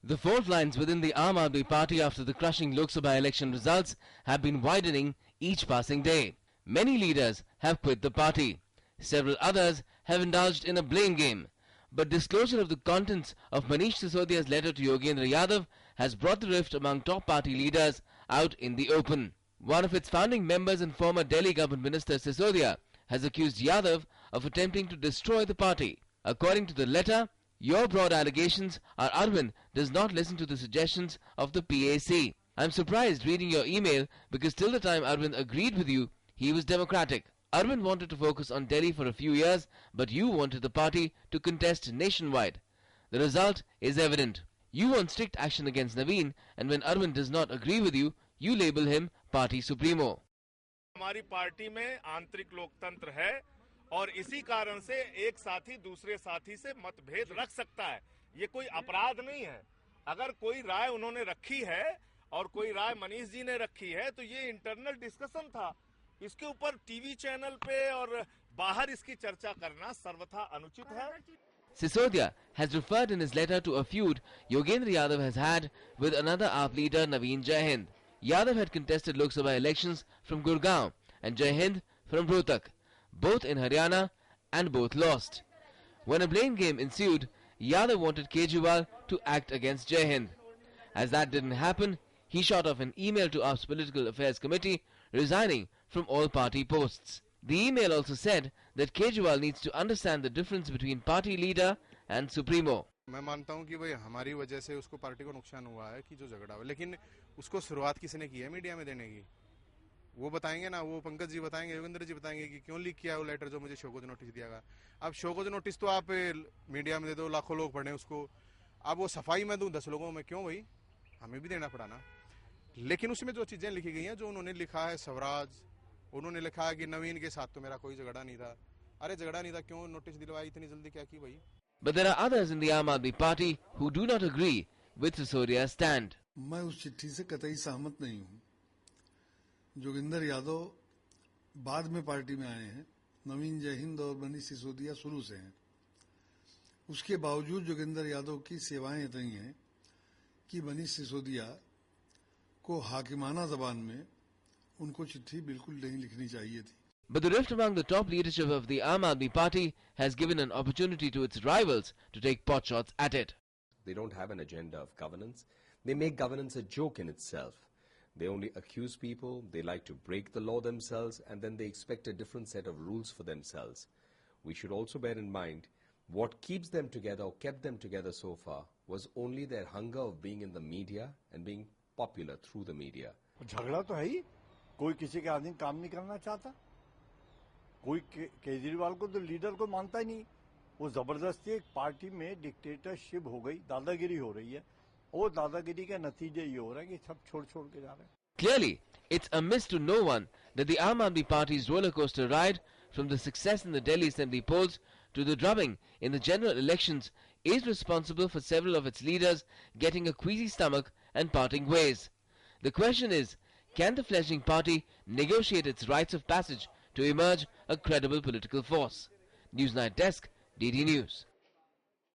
The fault lines within the Aam Aadmi Party after the crushing Lok Sabha election results have been widening each passing day. Many leaders have quit the party. Several others have indulged in a blame game. But disclosure of the contents of Manish Sisodia's letter to Yogendra Yadav has brought the rift among top party leaders out in the open. One of its founding members and former Delhi government minister Sisodia has accused Yadav of attempting to destroy the party. According to the letter, your broad allegations are Arvind does not listen to the suggestions of the PAC. I'm surprised reading your email because till the time Arvind agreed with you, he was democratic. Arvind wanted to focus on Delhi for a few years, but you wanted the party to contest nationwide. The result is evident. You want strict action against Naveen, and when Arvind does not agree with you, you label him party supremo. हमारी party में आंतरिक लोकतंत्र है और इसी कारण से एक साथी दूसरे साथी से मतभेद रख सकता है। ये कोई अपराध नहीं है। अगर कोई राय उन्होंने रखी है और कोई राय मनीष जी ने रखी है तो ये इंटरनल डिस्कशन था। इसके ऊपर टीवी चैनल पे और बाहर इसकी चर्चा करना सर्वथा अनुचित है। Sisodia has referred in his letter to a feud Yogendra Yadav has had with another AAP leader Naveen Jaihind. Yadav had contested Lok Sabha elections from Gurgaon and Jaihind from Rohtak, both in Haryana, and both lost. When a blame game ensued, Yadav wanted Kejriwal to act against Jaihind. As that didn't happen, he shot off an email to AAP's Political Affairs Committee resigning from all party posts. The email also said that Kejriwal needs to understand the difference between party leader and supremo. मैं मानता हूं कि भाई हमारी वजह से उसको party को नुकसान हुआ है कि जो झगड़ा हुआ, लेकिन उसको शुरुआत किसने की है मीडिया में देने की? वो बताएंगे ना, वो पंकज जी बताएंगे, योगेंद्र जी बताएंगे कि क्यों लीक किया वो लेटर जो मुझे शोकोज नोटिस दिया गया। अब शोकोज नोटिस तो आप मीडिया में दे दो, लाखों लोग पढ़े उसको। अब वो सफाई में दूं 10 लोगों में, क्यों भाई? हमें भी देना पड़ा ना। लेकिन उसमें जो चीजें लिखी गई हैं, जो उन्होंने लिखा है स्वराज, उन्होंने लिखा है कि नवीन के साथ तो मेरा कोई झगड़ा नहीं था। अरे झगड़ा नहीं था, क्यों नोटिस दिलवाई इतनी जल्दी, क्या की भाई? But there are others in the Aam Aadmi Party who do not agree with Sisodia's stand. मैं उस चिट्ठी से कतई सहमत नहीं हूं। जोगिंदर यादव बाद में पार्टी में आए हैं, नवीन जयहिंद और मनीष सिसोदिया शुरू से हैं। उसके बावजूद जोगिंदर यादव की सेवाएं इतनी हैं कि मनीष सिसोदिया को हाकिमाना जबान में उनको चिट्ठी बिल्कुल नहीं लिखनी चाहिए थी। But the rift among the top leadership of the Aam Aadmi Party has given an opportunity to its rivals to take potshots at it. They don't have an agenda of governance. They make governance a joke in itself. They only accuse people, they like to break the law themselves, and then they expect a different set of rules for themselves. We should also bear in mind, what keeps them together or kept them together so far was only their hunger of being in the media and being popular through the media. झगड़ा तो है ही, कोई किसी के आदमी काम नहीं करना चाहता। कोई केजरीवाल को तो लीडर को मानता ही नहीं। वो जबरदस्ती एक पार्टी में डिक्टेटरशिप हो गई, दादागिरी हो रही है। और दादागिरी का नतीजे ये हो रहा है कि सब छोड़ के जा रहे हैं। Clearly, it's amiss to no one that the Aam Aadmi Party's roller coaster ride from the success in the Delhi Assembly polls to the drubbing in the general elections is responsible for several of its leaders getting a queasy stomach and parting ways. The question is, can the fledgling party negotiate its rites of passage to emerge a credible political force? Newsnight Desk, DD News.